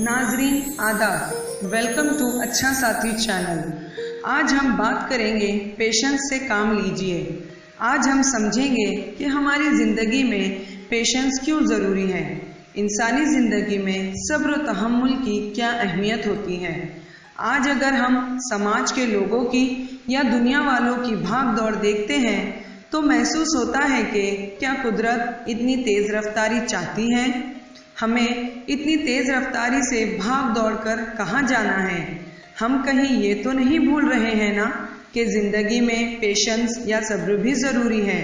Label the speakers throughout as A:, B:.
A: नाजरीन आदाब, welcome to अच्छा साथी चैनल। आज हम बात करेंगे पेशेंस से काम लीजिए। आज हम समझेंगे कि हमारी ज़िंदगी में पेशेंस क्यों ज़रूरी है, इंसानी ज़िंदगी में सब्र और तहम्मुल की क्या अहमियत होती है। आज अगर हम समाज के लोगों की या दुनिया वालों की भाग दौड़ देखते हैं तो महसूस होता है कि क्या कुदरत इतनी तेज़ रफ्तारी चाहती है। हमें इतनी तेज़ रफ्तारी से भाग दौड़ कर कहाँ जाना है। हम कहीं ये तो नहीं भूल रहे हैं ना कि ज़िंदगी में पेशेंस या सब्र भी ज़रूरी है।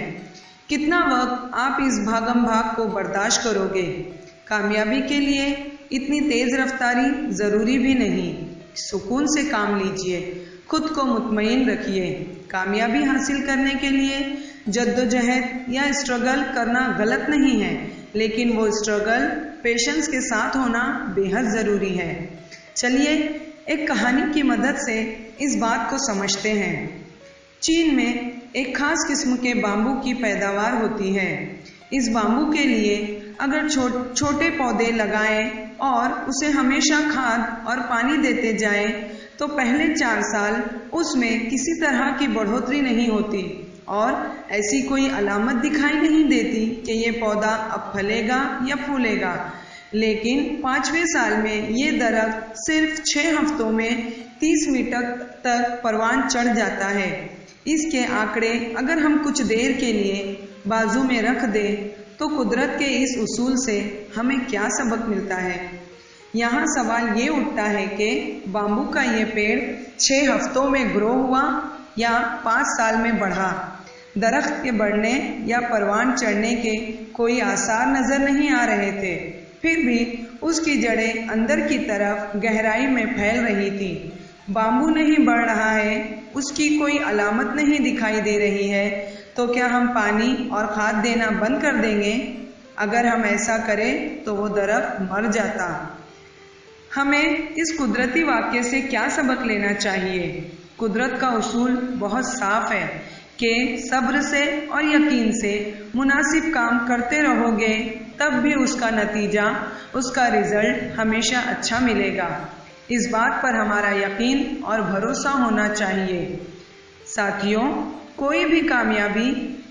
A: कितना वक्त आप इस भागम भाग को बर्दाश्त करोगे। कामयाबी के लिए इतनी तेज़ रफ्तारी ज़रूरी भी नहीं। सुकून से काम लीजिए, खुद को मुतमईन रखिए। कामयाबी हासिल करने के लिए जद्दोजहद या स्ट्रगल करना गलत नहीं है, लेकिन वो स्ट्रगल पेशेंस के साथ होना बेहद ज़रूरी है। चलिए एक कहानी की मदद से इस बात को समझते हैं। चीन में एक खास किस्म के बाम्बू की पैदावार होती है। इस बाम्बू के लिए अगर छोटे पौधे लगाएं और उसे हमेशा खाद और पानी देते जाएं तो पहले 4 साल उसमें किसी तरह की बढ़ोतरी नहीं होती और ऐसी कोई अलामत दिखाई नहीं देती कि ये पौधा अब फलेगा या फूलेगा। लेकिन 5वें साल में ये दरख्त सिर्फ 6 हफ्तों में 30 मीटर तक परवान चढ़ जाता है। इसके आंकड़े अगर हम कुछ देर के लिए बाजू में रख दें तो कुदरत के इस उसूल से हमें क्या सबक मिलता है। यहाँ सवाल ये उठता है कि बाम्बू का ये पेड़ 6 हफ्तों में ग्रो हुआ या 5 साल में बढ़ा। दरख्त के बढ़ने या परवान चढ़ने के कोई आसार नजर नहीं आ रहे थे, फिर भी उसकी जड़ें अंदर की तरफ गहराई में फैल रही थी। बाम्बू नहीं बढ़ रहा है, उसकी कोई अलामत नहीं दिखाई दे रही है, तो क्या हम पानी और खाद देना बंद कर देंगे? अगर हम ऐसा करें तो वो दरख्त मर जाता। हमें इस कुदरती वाक़ये से क्या सबक लेना चाहिए? कुदरत का उसूल बहुत साफ है कि सब्र से और यकीन से मुनासिब काम करते रहोगे तब भी उसका नतीजा, उसका रिजल्ट हमेशा अच्छा मिलेगा। इस बात पर हमारा यकीन और भरोसा होना चाहिए। साथियों, कोई भी कामयाबी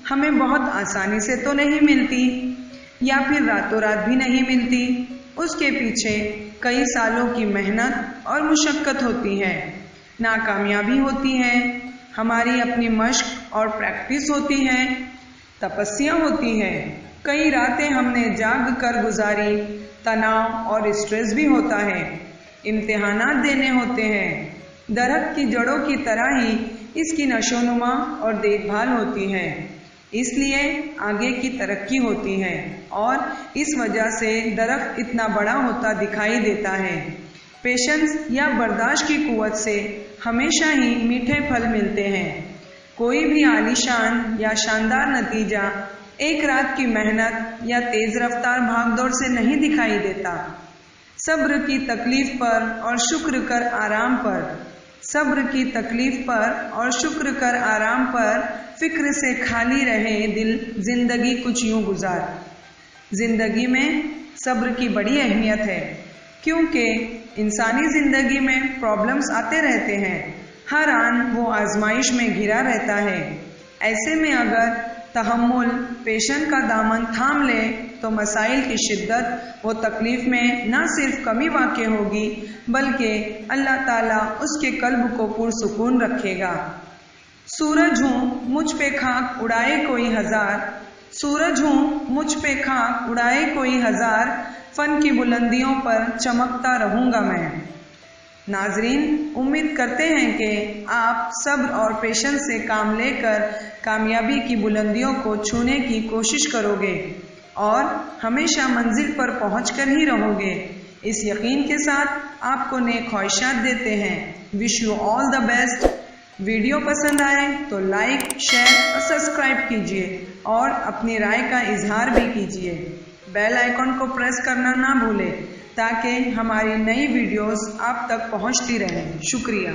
A: हमें बहुत आसानी से तो नहीं मिलती या फिर रातों रात भी नहीं मिलती। उसके पीछे कई सालों की मेहनत और मुशक्क़त होती है। नाकामयाबी होती है, हमारी अपनी मश्क और प्रैक्टिस होती है, तपस्या होती है, कई रातें हमने जाग कर गुजारी, तनाव और स्ट्रेस भी होता है, इम्तिहानात देने होते हैं। दरख्त की जड़ों की तरह ही इसकी नशोनुमा और देखभाल होती है, इसलिए आगे की तरक्की होती है और इस वजह से दरख्त इतना बड़ा होता दिखाई देता है। पेशेंस या बर्दाश्त की कुव्वत से हमेशा ही मीठे फल मिलते हैं। कोई भी आलीशान या शानदार नतीजा एक रात की मेहनत या तेज़ रफ्तार भागदौड़ से नहीं दिखाई देता। सब्र की तकलीफ पर और शुक्र कर आराम पर, सब्र की तकलीफ पर और शुक्र कर आराम पर, फिक्र से खाली रहे दिल, जिंदगी कुछ यूं गुजार। जिंदगी में सब्र की बड़ी अहमियत है, क्योंकि इंसानी ज़िंदगी में प्रॉब्लम्स आते रहते हैं। हर आन वो आजमाइश में घिरा रहता है। ऐसे में अगर तहम्मुल, पेशेंस का दामन थाम ले तो मसाइल की शिद्दत व तकलीफ़ में न सिर्फ कमी वाक़ होगी बल्कि अल्लाह ताला उसके कल्ब को पुरसुकून रखेगा। सूरज हूँ मुझ पे खाक उड़ाए कोई हज़ार, सूरज हूँ मुझ पे खाक उड़ाए कोई हज़ार, फन की बुलंदियों पर चमकता रहूँगा मैं। नाजरीन, उम्मीद करते हैं कि आप सब्र और पेशेंस से काम लेकर कामयाबी की बुलंदियों को छूने की कोशिश करोगे और हमेशा मंजिल पर पहुंचकर ही रहोगे। इस यकीन के साथ आपको नेक ख्वाहिशात देते हैं। Wish you all the best. Video पसंद आए तो लाइक, शेयर और सब्सक्राइब कीजिए और अपनी राय का इजहार भी कीजिए। बेल आइकॉन को प्रेस करना ना भूलें ताकि हमारी नई वीडियोस आप तक पहुंचती रहें। शुक्रिया।